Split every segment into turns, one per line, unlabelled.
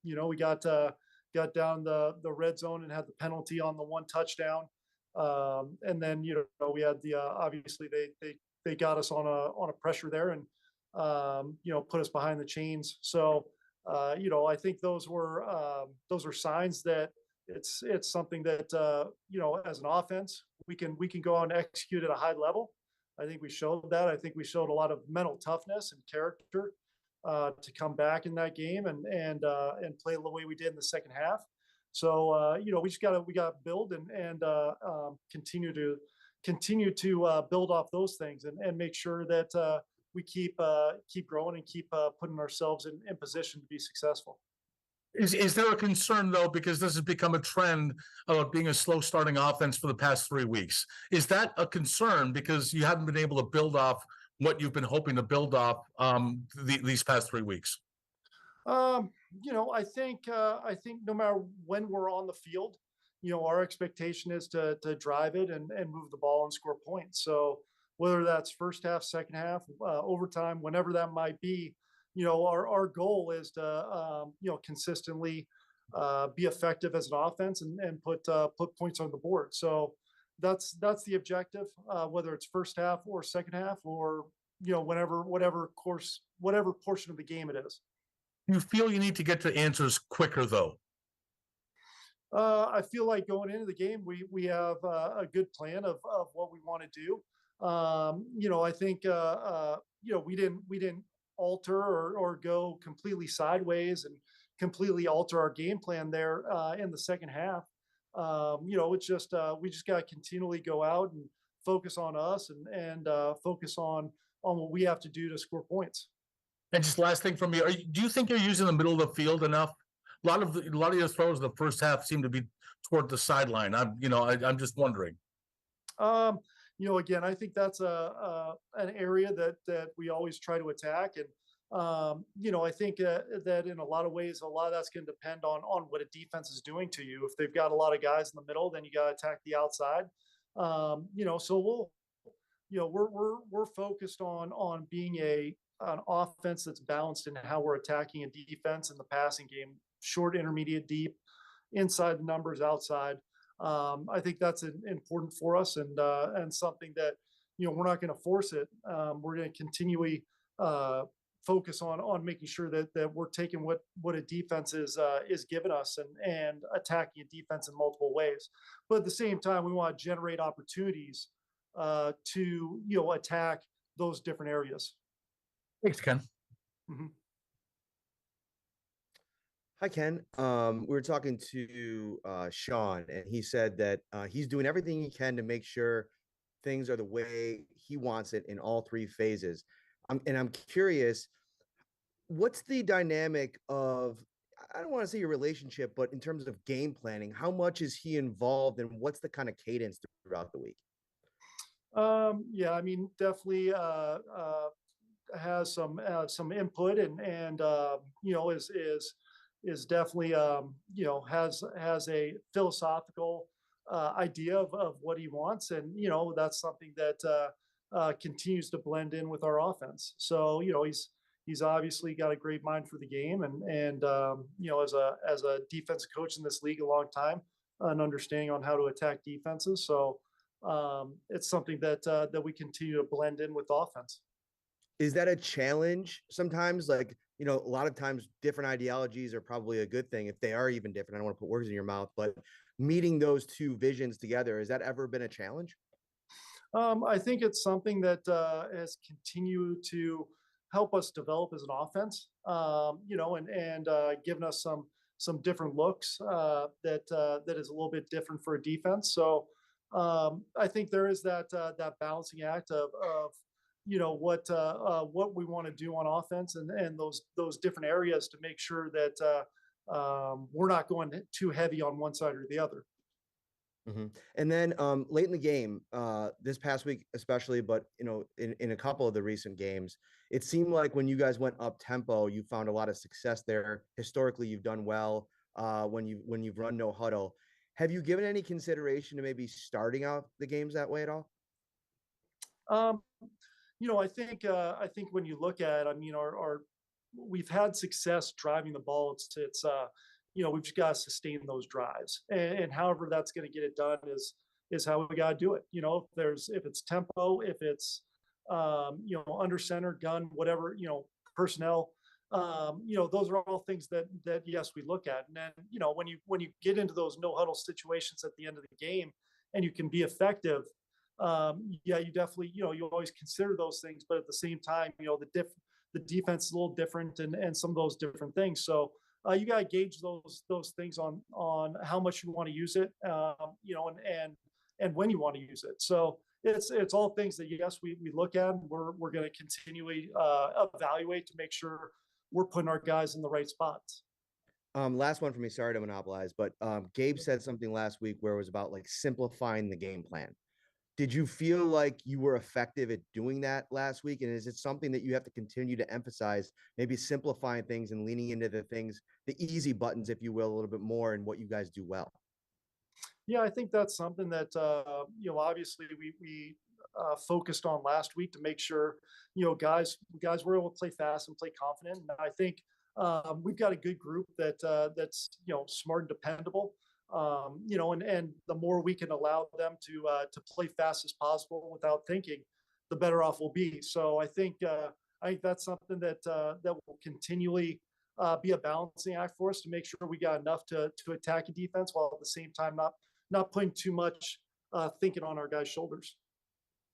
We got down the red zone and had the penalty on the one touchdown. And then, we had obviously they got us on a pressure there and, put us behind the chains. So, I think those are signs that it's something that, as an offense, we can go out and execute at a high level. I think we showed that. I think we showed a lot of mental toughness and character to come back in that game and play the way we did in the second half. So we got to build and continue to build off those things and make sure that we keep growing and keep putting ourselves in position to be successful.
Is there a concern, though, because this has become a trend of being a slow starting offense for the past 3 weeks? Is that a concern because you haven't been able to build off what you've been hoping to build off these past 3 weeks?
I think no matter when we're on the field, our expectation is to drive it and move the ball and score points. So whether that's first half, second half, overtime, whenever that might be, our goal is to, consistently be effective as an offense and put points on the board. So that's the objective, whether it's first half or second half or, whatever portion of the game it is.
You feel you need to get to answers quicker, though?
I feel like going into the game, we have a good plan of what we want to do. I think, we didn't alter or go completely sideways and completely alter our game plan there in the second half. It's just we just got to continually go out and focus on us and focus on what we have to do to score points.
And just last thing from me, do you think you're using the middle of the field enough? A lot of your throws in the first half seem to be toward the sideline. I'm just wondering.
Again, I think that's an area that we always try to attack. And, I think that in a lot of ways, a lot of that's going to depend on what a defense is doing to you. If they've got a lot of guys in the middle, then you got to attack the outside. So we're focused on being an offense that's balanced in how we're attacking a defense in the passing game, short, intermediate, deep, inside the numbers, outside. I think that's important for us and something that, we're not going to force it. We're going to continually focus on making sure that we're taking what a defense is giving us and attacking a defense in multiple ways. But at the same time, we want to generate opportunities to attack those different areas.
Thanks, Ken.
Mm-hmm.
Hi, Ken. We were talking to Sean, and he said that he's doing everything he can to make sure things are the way he wants it in all three phases. I'm curious, what's the dynamic of, I don't want to say your relationship, but in terms of game planning, how much is he involved and what's the kind of cadence throughout the week?
Yeah, I mean, definitely has some input and is definitely has a philosophical idea of what he wants, and that's something that continues to blend in with our offense. So he's obviously got a great mind for the game, and as a defensive coach in this league a long time, an understanding on how to attack defenses. So it's something that we continue to blend in with offense.
Is that a challenge sometimes? Like, a lot of times different ideologies are probably a good thing if they are even different. I don't want to put words in your mouth, but meeting those two visions together, has that ever been a challenge?
I think it's something that has continued to help us develop as an offense, and given us some different looks that is a little bit different for a defense. So I think there is that balancing act of what we want to do on offense and those different areas to make sure that we're not going too heavy on one side or the other.
Mm-hmm. And then late in the game, this past week especially, but in a couple of the recent games, it seemed like when you guys went up tempo, you found a lot of success there. Historically, you've done well when you've run no huddle. Have you given any consideration to maybe starting out the games that way at all?
I think when you look at, I mean, our we've had success driving the ball. We've just got to sustain those drives, and however that's going to get it done is how we got to do it. If it's tempo, if it's under center, gun, whatever, personnel. Those are all things that yes, we look at. And then, when you get into those no huddle situations at the end of the game and you can be effective, yeah, you definitely, you always consider those things, but at the same time, the defense is a little different and some of those different things. So you got to gauge those things on how much you want to use it, and when you want to use it. So it's all things that, yes, we look at, and we're going to continually evaluate to make sure we're putting our guys in the right spots.
Last one for me. Sorry to monopolize, but Gabe said something last week where it was about like simplifying the game plan. Did you feel like you were effective at doing that last week? And is it something that you have to continue to emphasize, maybe simplifying things and leaning into the easy buttons, if you will, a little bit more in what you guys do well?
Yeah, I think that's something that, obviously we focused on last week to make sure, guys were able to play fast and play confident. And I think we've got a good group that's, smart and dependable. And the more we can allow them to play fast as possible without thinking, the better off we'll be. So I think that's something that will continually be a balancing act for us to make sure we got enough to attack a defense while at the same time not putting too much thinking on our guys' shoulders.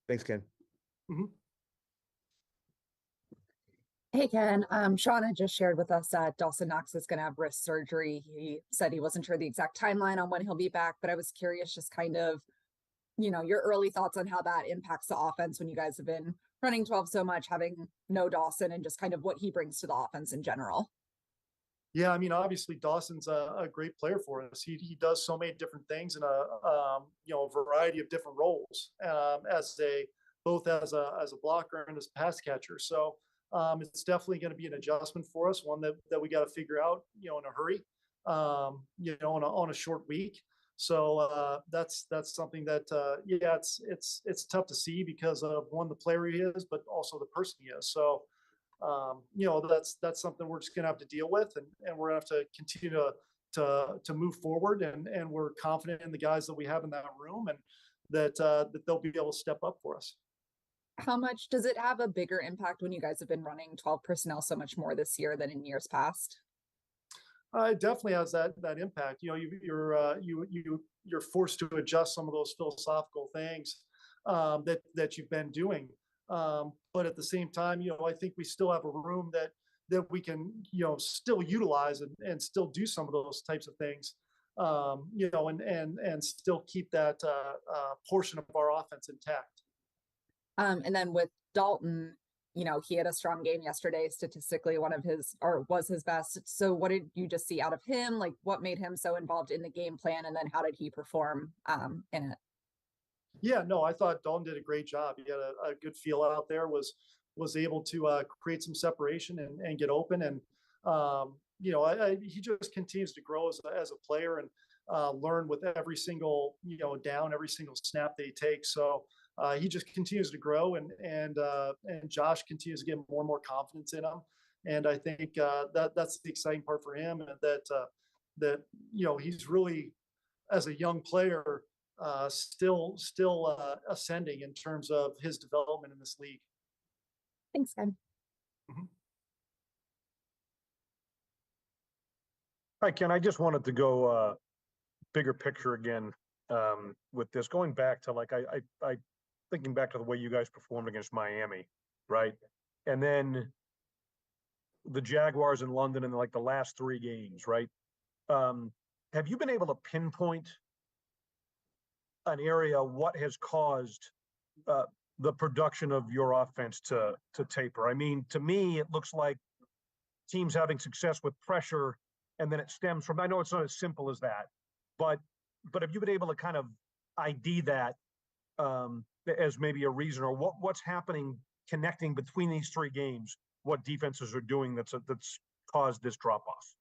Thanks, Ken.
Mm-hmm.
Hey, Ken. Sean had just shared with us that Dawson Knox is going to have wrist surgery. He said he wasn't sure the exact timeline on when he'll be back, but I was curious just kind of, your early thoughts on how that impacts the offense when you guys have been running 12 so much, having no Dawson, and just kind of what he brings to the offense in general.
Yeah, I mean, obviously Dawson's a great player for us. He does so many different things in a variety of different roles, both as a blocker and as a pass catcher. So it's definitely going to be an adjustment for us, one that we got to figure out, in a hurry, on a short week. So that's something that it's tough to see because of, one, the player he is, but also the person he is. So that's something we're just gonna have to deal with, and we're gonna have to continue to move forward, and we're confident in the guys that we have in that room, and that they'll be able to step up for us.
How much does it have a bigger impact when you guys have been running 12 personnel so much more this year than in years past?
It definitely has that impact. You're forced to adjust some of those philosophical things that you've been doing. But at the same time, I think we still have a room that we can, still utilize and still do some of those types of things, and still keep that portion of our offense intact.
And then with Dalton, he had a strong game yesterday, statistically was his best. So what did you just see out of him? Like, what made him so involved in the game plan? And then how did he perform in it?
Yeah, no, I thought Dalton did a great job. He had a good feel out there, was able to create some separation and get open. And, he just continues to grow as a player and learn with every single, down, every single snap that he takes. So he just continues to grow, and Josh continues to get more and more confidence in him. And I think that's the exciting part for him, and that he's really, as a young player, still ascending in terms of his development in this league.
Thanks, Ken.
Mm-hmm.
Hi, Ken. I just wanted to go bigger picture again with this, going back to I thinking back to the way you guys performed against Miami, right? And then the Jaguars in London in the last 3 games, right? Have you been able to pinpoint an area, what has caused the production of your offense to taper? I mean, to me, it looks like teams having success with pressure, and then it stems from, I know it's not as simple as that, but have you been able to kind of ID that as maybe a reason, or what's happening connecting between these 3 games, what defenses are doing that's caused this drop off?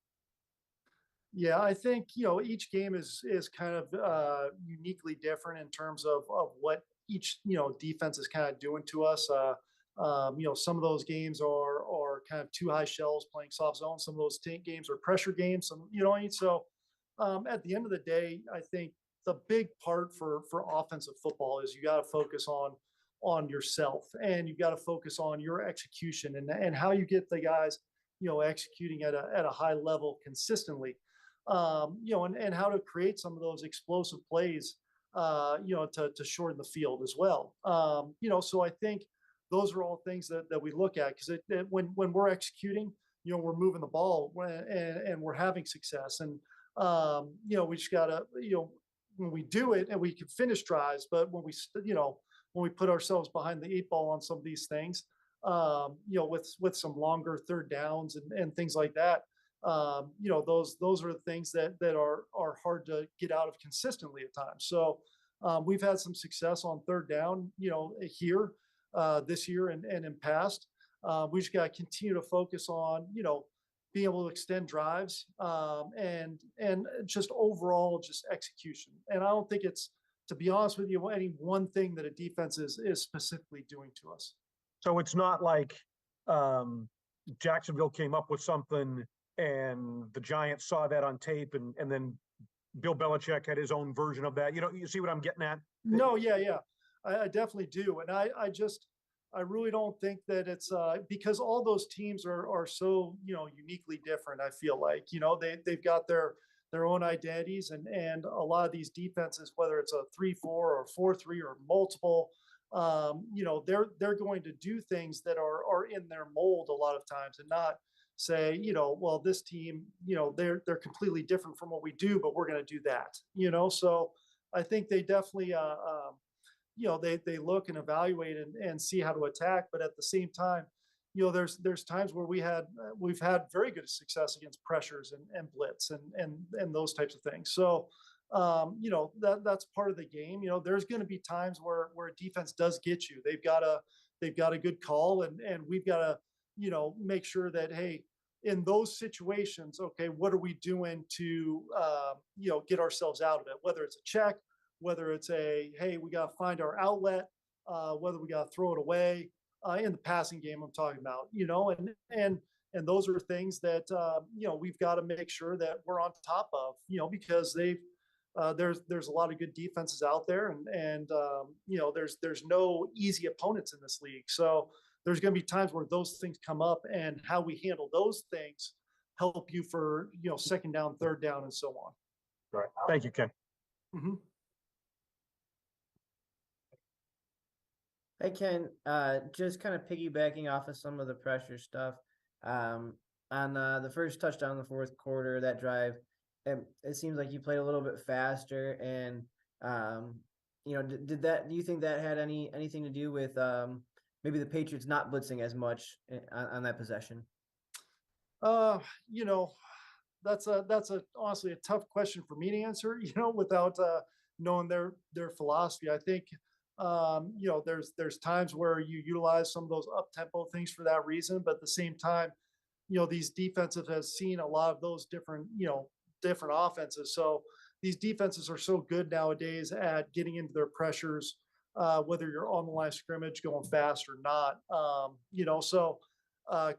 Yeah, I think, each game is kind of uniquely different in terms of what each, defense is kind of doing to us. Some of those games are kind of too high shells, playing soft zone. Some of those games are pressure games. Some, you know what I mean? So at the end of the day, I think the big part for offensive football is you got to focus on yourself, and you got to focus on your execution and how you get the guys, you know, executing at a high level consistently, you know, and how to create some of those explosive plays, you know, to shorten the field as well. You know, so I think those are all things that we look at, because when we're executing, you know, we're moving the ball and we're having success. And, you know, we just got to, you know, when we do it and we can finish drives, but when we, you know, when we put ourselves behind the 8 ball on some of these things, you know, with some longer third downs and things like that, you know, those are the things that are hard to get out of consistently at times. So we've had some success on third down, you know, here this year and in past. We just got to continue to focus on, you know, being able to extend drives, and just overall just execution. And I don't think it's, to be honest with you, any one thing that a defense is specifically doing to us.
So it's not like Jacksonville came up with something and the Giants saw that on tape, and then Bill Belichick had his own version of that. You know, you see what I'm getting at?
No, yeah. I definitely do. And I really don't think that it's because all those teams are so, you know, uniquely different. I feel like, you know, they've got their own identities, and a lot of these defenses, whether it's a 3-4 or 4-3 or multiple, you know, they're going to do things that are in their mold a lot of times, and not say, you know, well, this team, you know, they're completely different from what we do, but we're going to do that, you know. So I think they definitely you know, they look and evaluate and see how to attack. But at the same time, you know, there's times where we've had very good success against pressures and blitz and those types of things. So you know, that's part of the game. You know, there's going to be times where a defense does get you. They've got a good call, and we've got to, you know, make sure that, hey, in those situations, okay, what are we doing to you know, get ourselves out of it? Whether it's a check, whether it's a, hey, we got to find our outlet, whether we got to throw it away, in the passing game I'm talking about, you know, and those are things that, you know, we've got to make sure that we're on top of, you know, because there's a lot of good defenses out there, and you know, there's no easy opponents in this league. So there's going to be times where those things come up, and how we handle those things help you for, you know, second down, third down, and so on.
Right. Thank you, Ken.
Mm-hmm.
Hey Ken, just kind of piggybacking off of some of the pressure stuff. On the first touchdown in the fourth quarter, that drive, it seems like you played a little bit faster, and you know, do you think that had anything to do with maybe the Patriots not blitzing as much on that possession?
You know, that's honestly a tough question for me to answer, you know, without knowing their philosophy. I think you know, there's times where you utilize some of those up tempo things for that reason, but at the same time, you know, these defenses have seen a lot of those different, you know, different offenses. So these defenses are so good nowadays at getting into their pressures, whether you're on the line of scrimmage going fast or not. You know, so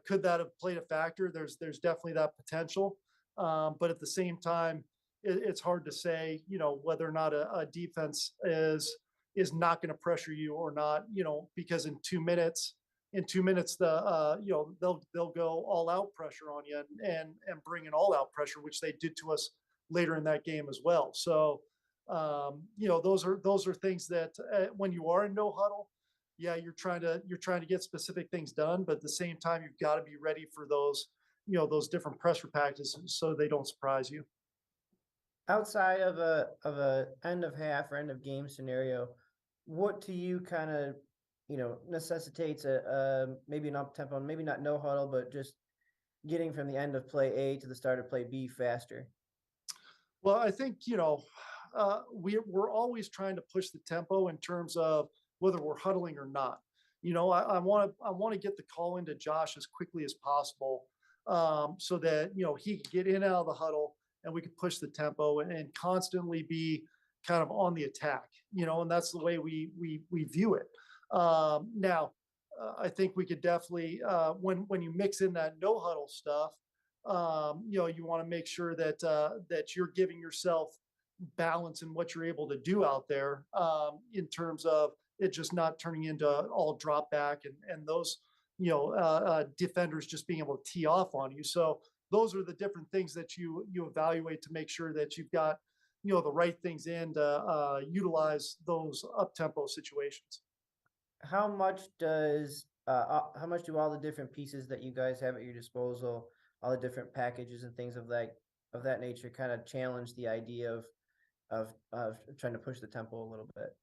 could that have played a factor? There's definitely that potential, but at the same time, it's hard to say, you know, whether or not a defense is not going to pressure you or not, you know, because in 2 minutes, the you know, they'll go all out pressure on you, and bring an all out pressure, which they did to us later in that game as well. So you know, those are things that when you are in no huddle, yeah, you're trying to get specific things done, but at the same time, you've got to be ready for those, you know, those different pressure packages, so they don't surprise you.
Outside of a end of half or end of game scenario, what to you kind of, you know, necessitates a maybe an up tempo, maybe not no huddle, but just getting from the end of play A to the start of play B faster?
Well, I think, you know, we're always trying to push the tempo in terms of whether we're huddling or not. You know, I want to get the call into Josh as quickly as possible, so that, you know, he can get in and out of the huddle, and we can push the tempo and constantly be kind of on the attack, you know, and that's the way we view it. Now, I think we could definitely, when you mix in that no huddle stuff, you want to make sure that that you're giving yourself balance in what you're able to do out there, in terms of it just not turning into all drop back and those defenders just being able to tee off on you. So those are the different things that you evaluate to make sure that you've got the right things in to utilize those up tempo situations.
How much how much do all the different pieces that you guys have at your disposal, all the different packages and things of that nature, kind of challenge the idea of trying to push the tempo a little bit?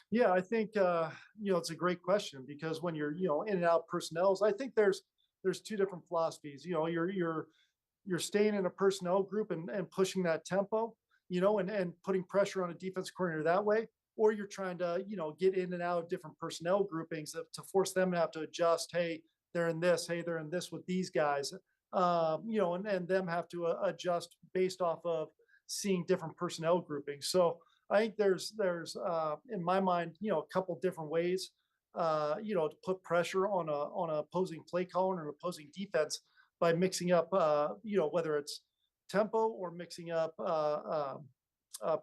Yeah, I think it's a great question because when you're in and out personnels, I think there's two different philosophies. You're staying in a personnel group and pushing that tempo, and putting pressure on a defense coordinator that way, or you're trying to get in and out of different personnel groupings to force them to have to adjust. Hey, they're in this. Hey, they're in this with these guys. And them have to adjust based off of seeing different personnel groupings. So I think there's in my mind, a couple different ways, to put pressure on an opposing play caller and an opposing defense by mixing up, whether it's tempo or mixing up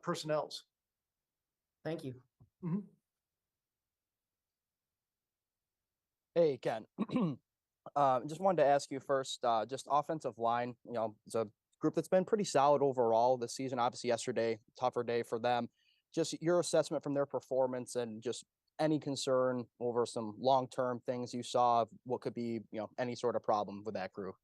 personnels.
Thank you.
Mhm.
Hey, Ken. Just wanted to ask you first, just offensive line, it's a group that's been pretty solid overall this season. Obviously yesterday, tougher day for them. Just your assessment from their performance and just any concern over some long-term things you saw of what could be, any sort of problem with that group.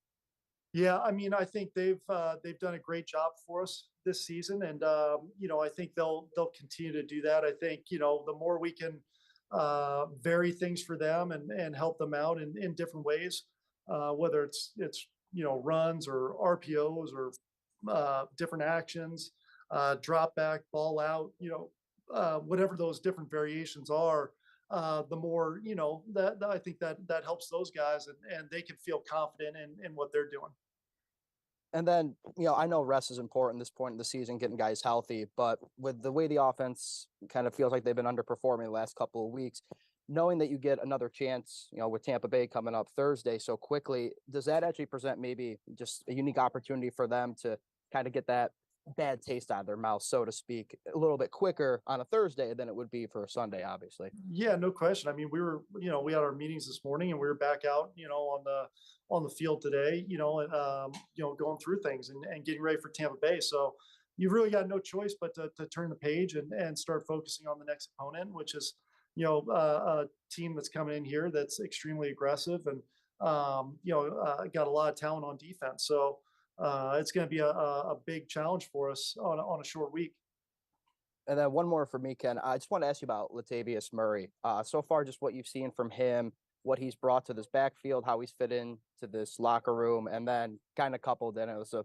Yeah, I mean, I think they've done a great job for us this season, and I think they'll continue to do that. I think the more we can vary things for them and help them out in different ways, whether it's runs or RPOs or different actions, drop back, ball out, whatever those different variations are. The more that I think that helps those guys and they can feel confident in what they're doing.
And then, I know rest is important at this point in the season, getting guys healthy, but with the way the offense kind of feels like they've been underperforming the last couple of weeks, knowing that you get another chance, with Tampa Bay coming up Thursday so quickly, does that actually present maybe just a unique opportunity for them to kind of get that bad taste out of their mouth, so to speak, a little bit quicker on a Thursday than it would be for a Sunday, obviously?
Yeah, no question. I mean, we had our meetings this morning and we were back out, on the field today, and going through things and getting ready for Tampa Bay. So you've really got no choice but to turn the page and start focusing on the next opponent, which is, a team that's coming in here that's extremely aggressive and, got a lot of talent on defense. So it's going to be a big challenge for us on a short week.
And then one more for me, Ken. I just want to ask you about Latavius Murray. So far, just what you've seen from him, what he's brought to this backfield, how he's fit in to this locker room, and then kind of coupled in, it was a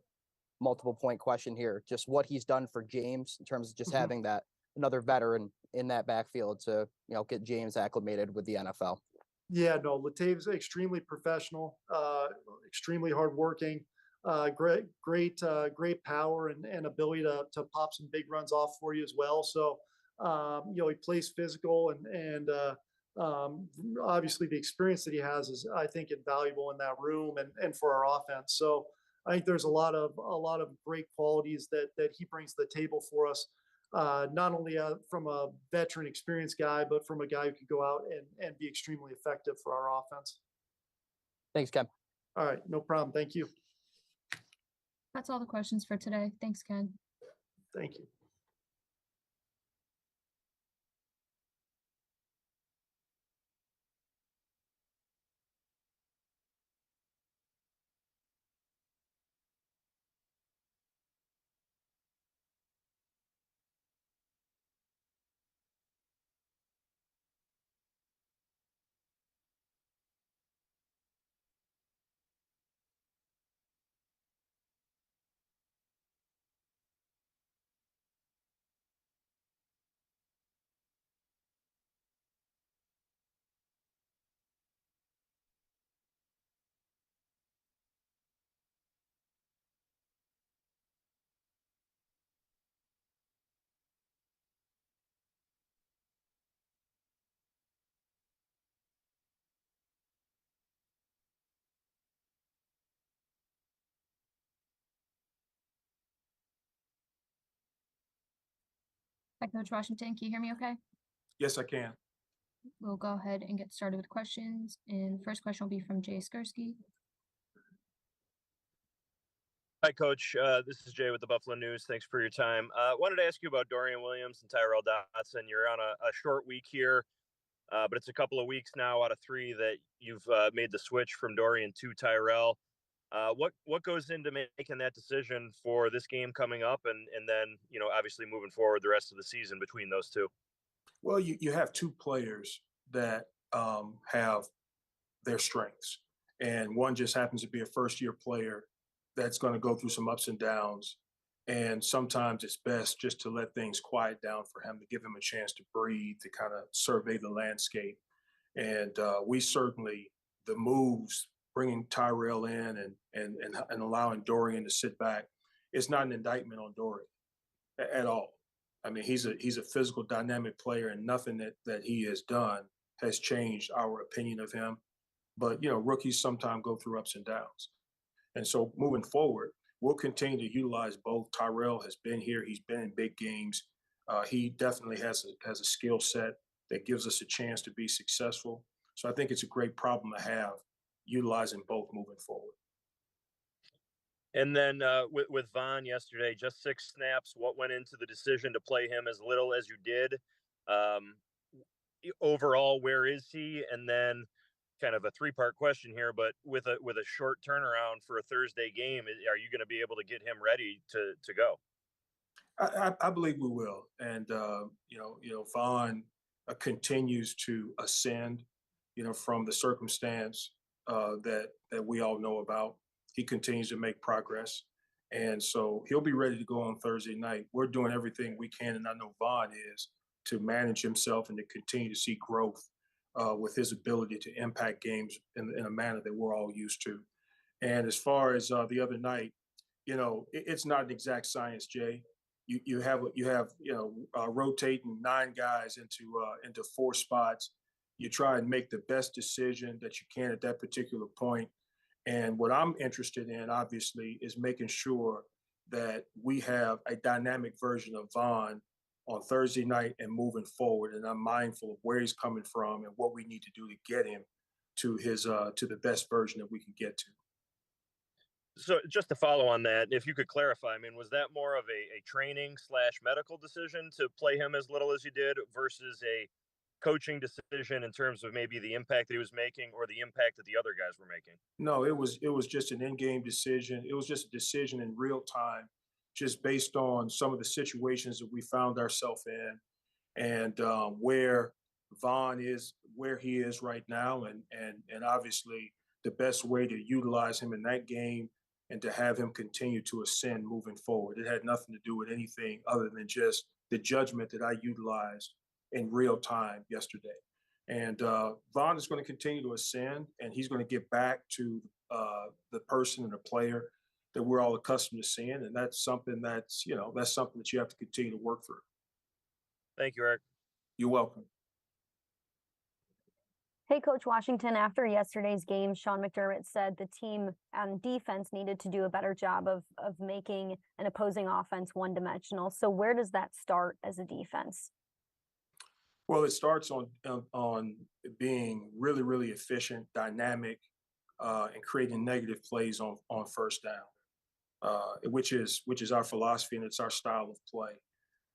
multiple point question here, just what he's done for James in terms of just
Mhm.
having that another veteran in that backfield to, get James acclimated with the NFL.
Yeah, no, Latavius extremely professional, extremely hardworking, great power and ability to pop some big runs off for you as well. So, he plays physical obviously the experience that he has is, I think, invaluable in that room and for our offense. So I think there's a lot of great qualities that he brings to the table for us. Not only from a veteran experienced guy, but from a guy who could go out and be extremely effective for our offense.
Thanks, Ken.
All right, no problem. Thank you.
That's all the questions for today. Thanks, Ken.
Thank you.
Hi, Coach Washington. Can you hear me okay?
Yes, I can.
We'll go ahead and get started with questions. And the first question will be from Jay Skursky.
Hi, Coach. This is Jay with the Buffalo News. Thanks for your time. Wanted to ask you about Dorian Williams and Tyrell Dotson. You're on a short week here, but it's a couple of weeks now out of 3 that you've made the switch from Dorian to Tyrell. What goes into making that decision for this game coming up, and then obviously moving forward the rest of the season between those two?
Well, you have 2 players that have their strengths, and one just happens to be a first-year player that's going to go through some ups and downs. And sometimes it's best just to let things quiet down for him, to give him a chance to breathe, to kind of survey the landscape. And we certainly, the moves, bringing Tyrell in and allowing Dorian to sit back, it's not an indictment on Dorian at all. I mean, he's a physical, dynamic player, and nothing that he has done has changed our opinion of him. But rookies sometimes go through ups and downs. And so moving forward, we'll continue to utilize both. Tyrell has been here; he's been in big games. He definitely has a skill set that gives us a chance to be successful. So I think it's a great problem to have, utilizing both moving forward.
And then with Vaughn yesterday, just 6 snaps. What went into the decision to play him as little as you did? Overall, where is he? And then kind of a 3-part question here, but with a short turnaround for a Thursday game, are you going to be able to get him ready to go?
I believe we will, and Vaughn continues to ascend, from the circumstance that we all know about. He continues to make progress, and so he'll be ready to go on Thursday night. We're doing everything we can, and I know Vaughn is, to manage himself and to continue to see growth with his ability to impact games in a manner that we're all used to. And as far as the other night, it's not an exact science, Jay. You have rotating 9 guys into 4 spots. You try and make the best decision that you can at that particular point. And what I'm interested in, obviously, is making sure that we have a dynamic version of Vaughn on Thursday night and moving forward. And I'm mindful of where he's coming from and what we need to do to get him to his to the best version that we can get to.
So just to follow on that, if you could clarify, I mean, was that more of a training / medical decision to play him as little as you did versus a coaching decision in terms of maybe the impact that he was making or the impact that the other guys were making?
No, it was just an in-game decision. It was just a decision in real time, just based on some of the situations that we found ourselves in, and where Vaughn is, where he is right now, and obviously the best way to utilize him in that game and to have him continue to ascend moving forward. It had nothing to do with anything other than just the judgment that I utilized in real time yesterday. And Vaughn is going to continue to ascend, and he's going to get back to the person and the player that we're all accustomed to seeing. And that's something that's you have to continue to work through.
Thank you, Eric.
You're welcome.
Hey, Coach Washington, after yesterday's game, Sean McDermott said the team on defense needed to do a better job of making an opposing offense one-dimensional. So where does that start as a defense?
Well, it starts on being really, really efficient, dynamic, and creating negative plays on first down, which is our philosophy, and it's our style of play.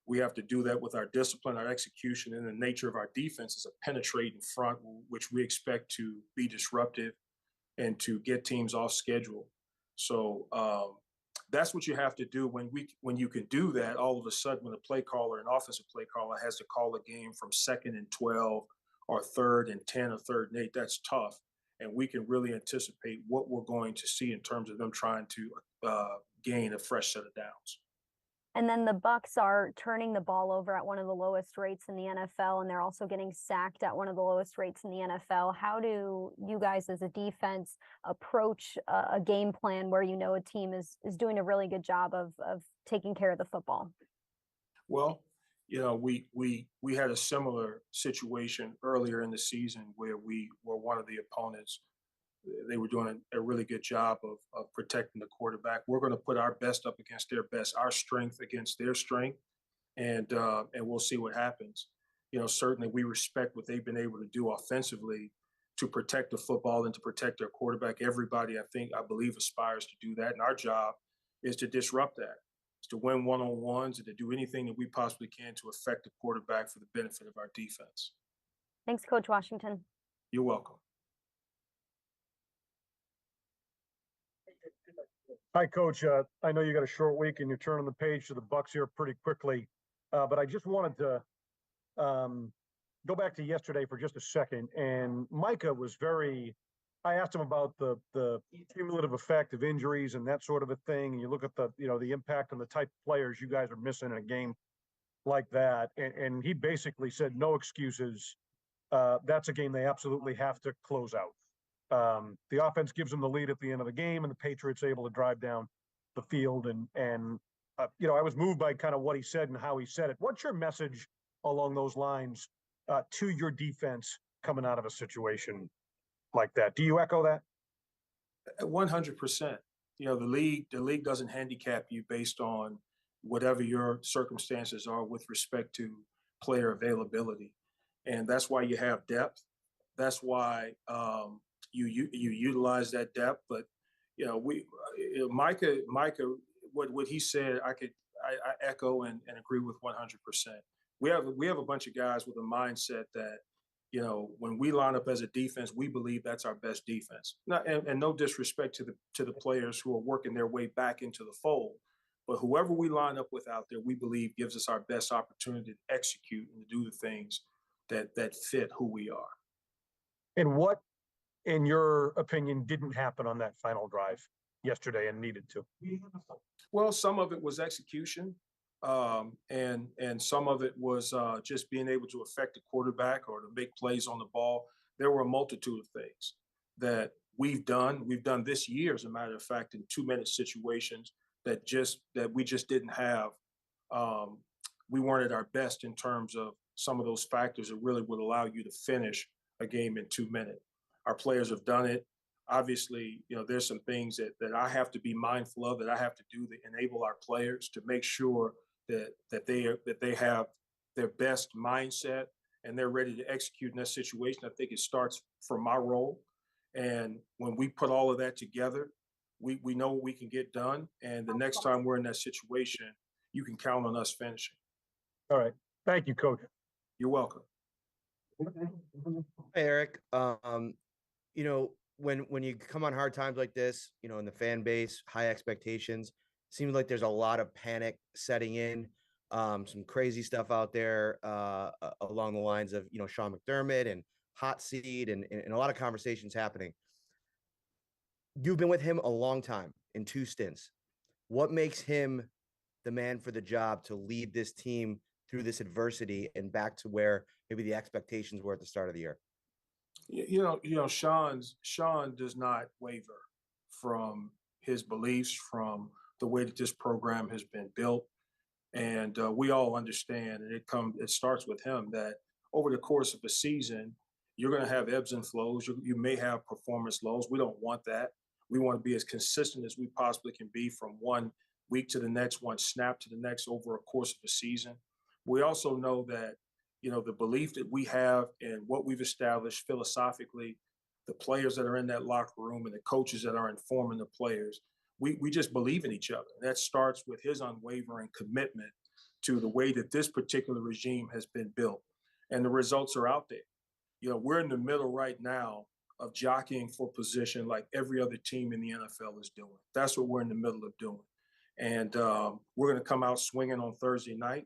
We have to do that with our discipline, our execution, and the nature of our defense is a penetrating front, which we expect to be disruptive and to get teams off schedule. So that's what you have to do. When you can do that, all of a sudden, when a play caller, an offensive play caller, has to call a game from 2nd and 12 or 3rd and 10 or 3rd and 8, that's tough. And we can really anticipate what we're going to see in terms of them trying to gain a fresh set of downs.
And then the Bucs are turning the ball over at one of the lowest rates in the NFL, and they're also getting sacked at one of the lowest rates in the NFL. How do you guys as a defense approach a game plan where a team is doing a really good job of taking care of the football?
Well, we had a similar situation earlier in the season where we were one of the opponents. They were doing a really good job of protecting the quarterback. We're going to put our best up against their best, our strength against their strength. and we'll see what happens. You know, certainly we respect what they've been able to do offensively to protect the football and to protect their quarterback. Everybody, I believe, aspires to do that, and our job is to disrupt that, is to win one-on-ones and to do anything that we possibly can to affect the quarterback for the benefit of our defense.
Thanks, Coach Washington.
You're welcome.
Hi, Coach. I know you got a short week and you're turning the page to the Bucks here pretty quickly, but I just wanted to go back to yesterday for just a second. And Micah was I asked him about the cumulative effect of injuries and that sort of a thing. And you look at the impact on the type of players you guys are missing in a game like that. And he basically said, no excuses. That's a game they absolutely have to close out. The offense gives them the lead at the end of the game, and the Patriots able to drive down the field. And I was moved by kind of what he said and how he said it. What's your message along those lines to your defense coming out of a situation like that? Do you echo that?
100%. You know, the league doesn't handicap you based on whatever your circumstances are with respect to player availability, and that's why you have depth. That's why you utilize that depth. But Micah, what he said, I echo and agree with 100%. We have a bunch of guys with a mindset that, when we line up as a defense, we believe that's our best defense. And no disrespect to the players who are working their way back into the fold, but whoever we line up with out there, we believe gives us our best opportunity to execute and to do the things that fit who we are.
And what, in your opinion, didn't happen on that final drive yesterday and needed to?
Well, some of it was execution. And some of it was just being able to affect the quarterback or to make plays on the ball. There were a multitude of things that we've done. We've done this year, as a matter of fact, in 2-minute situations that we just didn't have. We weren't at our best in terms of some of those factors that really would allow you to finish a game in 2 minutes. Our players have done it. Obviously, there's some things that I have to be mindful of, that I have to do to enable our players to make sure that they have their best mindset and they're ready to execute in that situation. I think it starts from my role. And when we put all of that together, we know what we can get done. And the next time we're in that situation, you can count on us finishing.
All right. Thank you, Coach.
You're welcome.
Hey, Eric. When you come on hard times like this, in the fan base, high expectations, seems like there's a lot of panic setting in, some crazy stuff out there along the lines of, Sean McDermott and hot seat and a lot of conversations happening. You've been with him a long time in 2 stints. What makes him the man for the job to lead this team through this adversity and back to where maybe the expectations were at the start of the year?
Sean does not waver from his beliefs, from the way that this program has been built. And we all understand, and it starts with him, that over the course of a season, you're going to have ebbs and flows. You may have performance lows. We don't want that. We want to be as consistent as we possibly can be from one week to the next, one snap to the next over a course of a season. We also know that, the belief that we have in what we've established philosophically, the players that are in that locker room and the coaches that are informing the players, we just believe in each other. That starts with his unwavering commitment to the way that this particular regime has been built. And the results are out there. We're in the middle right now of jockeying for position like every other team in the NFL is doing. That's what we're in the middle of doing. And we're going to come out swinging on Thursday night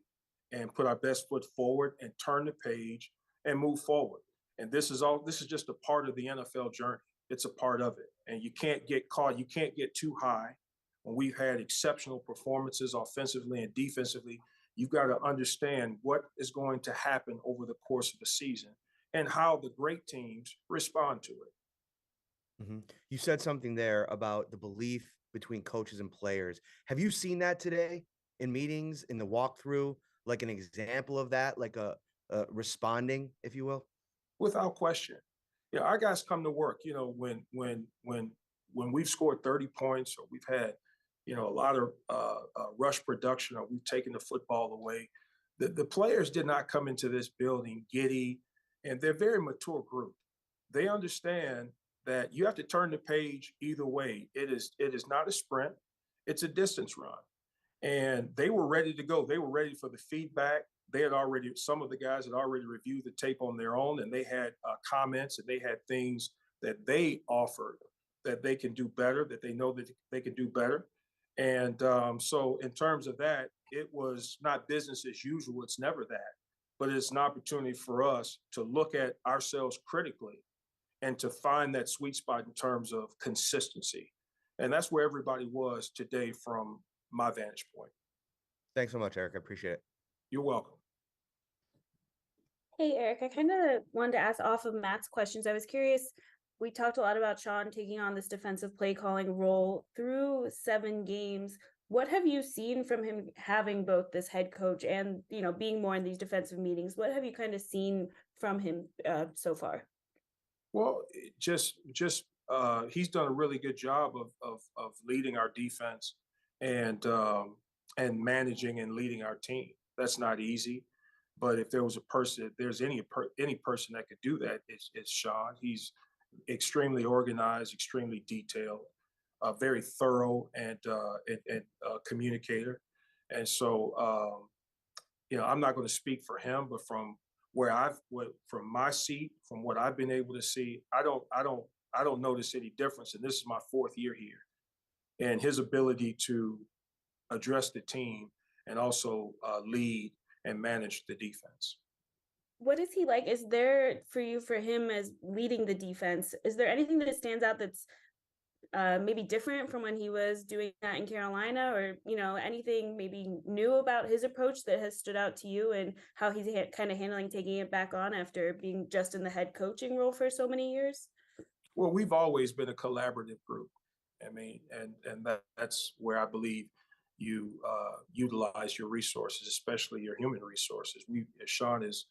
and put our best foot forward and turn the page and move forward. And this is just a part of the NFL journey. It's a part of it. And you can't get caught. You can't get too high. When we've had exceptional performances offensively and defensively, you've got to understand what is going to happen over the course of the season and how the great teams respond to it.
Mm-hmm. You said something there about the belief between coaches and players. Have you seen that today in meetings, in the walkthrough, like an example of that, like a responding, if you will?
Without question. Our guys come to work, when we've scored 30 points or we've had, a lot of rush production or we've taken the football away, The players did not come into this building giddy, and they're a very mature group. They understand that you have to turn the page either way. It is not a sprint, it's a distance run. And they were ready to go. They were ready for the feedback. Some of the guys had already reviewed the tape on their own, and they had comments and they had things that they offered that they can do better, that they know that they can do better. And so in terms of that, it was not business as usual. It's never that, but it's an opportunity for us to look at ourselves critically and to find that sweet spot in terms of consistency. And that's where everybody was today from my vantage point.
Thanks so much, Eric. I appreciate it.
You're welcome.
Hey, Eric, I kind of wanted to ask off of Matt's questions. I was curious, we talked a lot about Sean taking on this defensive play calling role through 7 games. What have you seen from him having both this head coach and, being more in these defensive meetings? What have you kind of seen from him so far?
Well, he's done a really good job of leading our defense and managing and leading our team. That's not easy, but if there was a person, if there's any person that could do that, it's Sean. He's extremely organized, extremely detailed, very thorough, and communicator. And so, I'm not going to speak for him, but from from my seat, from what I've been able to see, I don't notice any difference. And this is my 4th year here, and his ability to address the team and also lead and manage the defense.
What is he like? Is there for him as leading the defense, is there anything that stands out that's maybe different from when he was doing that in Carolina, or, anything maybe new about his approach that has stood out to you and how he's kind of handling taking it back on after being just in the head coaching role for so many years?
Well, we've always been a collaborative group. I mean, and that's where I believe you utilize your resources, especially your human resources. Sean has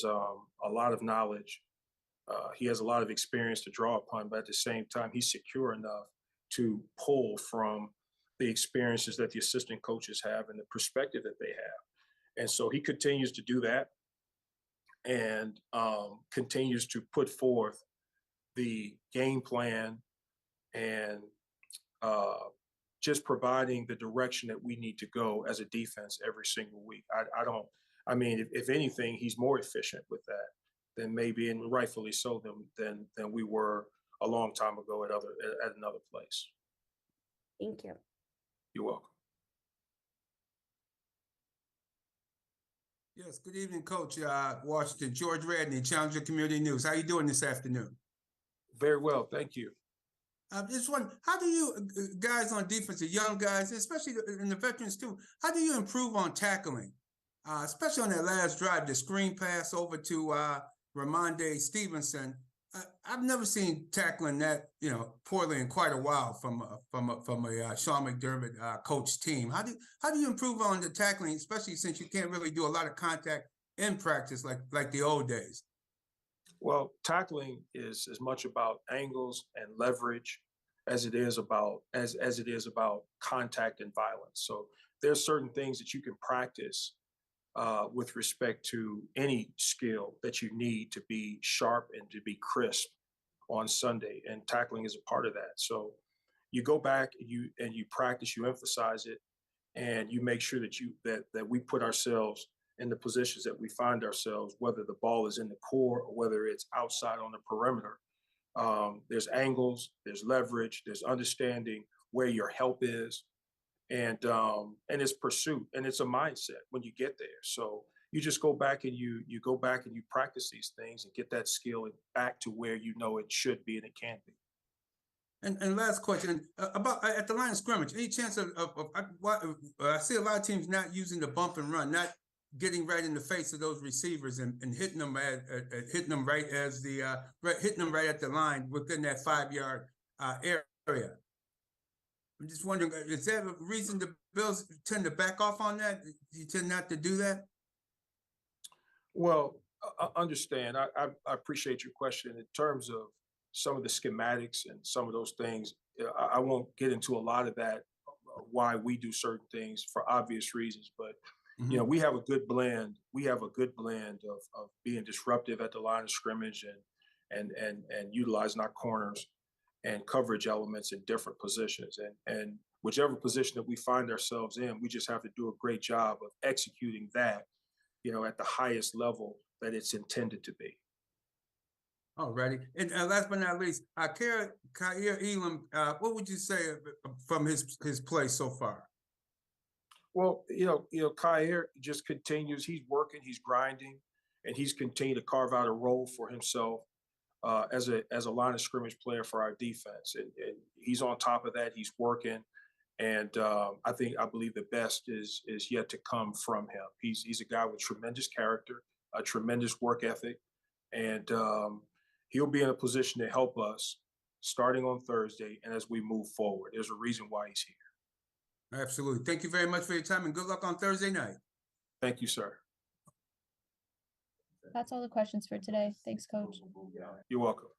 a lot of knowledge. He has a lot of experience to draw upon, but at the same time, he's secure enough to pull from the experiences that the assistant coaches have and the perspective that they have. And so he continues to do that and continues to put forth the game plan and just providing the direction that we need to go as a defense every single week. If anything, he's more efficient with that than maybe, and rightfully so, than we were a long time ago at another place.
Thank you.
You're welcome.
Yes, good evening, Coach. Washington, George Radney, Challenger Community News. How are you doing this afternoon?
Very well, thank you.
Just one, how do you guys on defense, the young guys, especially in the veterans too, how do you improve on tackling? Especially on that last drive, the screen pass over to Ramonde Stevenson. I've never seen tackling that, poorly in quite a while from a Sean McDermott coach team. How do you improve on the tackling, especially since you can't really do a lot of contact in practice like the old days?
Well, tackling is as much about angles and leverage as it is about contact and violence. So there's certain things that you can practice with respect to any skill that you need to be sharp and to be crisp on Sunday, and tackling is a part of that. So you go back and you practice, you emphasize it, and you make sure that we put ourselves in the positions that we find ourselves, whether the ball is in the core or whether it's outside on the perimeter. There's angles, there's leverage, there's understanding where your help is, and it's pursuit, and it's a mindset when you get there. So you just go back and you practice these things and get that skill back to where you know it should be and it can be.
And last question about at the line of scrimmage, any chance I see a lot of teams not using the bump and run, not getting right in the face of those receivers and hitting them hitting them right at the line within that 5-yard area. I'm just wondering, is that a reason the Bills tend to back off on that? You tend not to do that?
Well, I understand. I appreciate your question. In terms of some of the schematics and some of those things, I won't get into a lot of that, why we do certain things for obvious reasons. But You know, we have a good blend. We have a good blend of being disruptive at the line of scrimmage and utilizing our corners and coverage elements in different positions. And whichever position that we find ourselves in, we just have to do a great job of executing that, you know, at the highest level that it's intended to be.
Alrighty. And last but not least, Khair Elam, what would you say from his play so far?
Well, Khair just continues. He's working, he's grinding, and he's continued to carve out a role for himself as a line of scrimmage player for our defense. And he's on top of that. He's working, and I believe the best is yet to come from him. He's a guy with tremendous character, a tremendous work ethic, and he'll be in a position to help us starting on Thursday and as we move forward. There's a reason why he's here.
Absolutely. Thank you very much for your time and good luck on Thursday night.
Thank you, sir.
That's all the questions for today. Thanks, Coach.
You're welcome.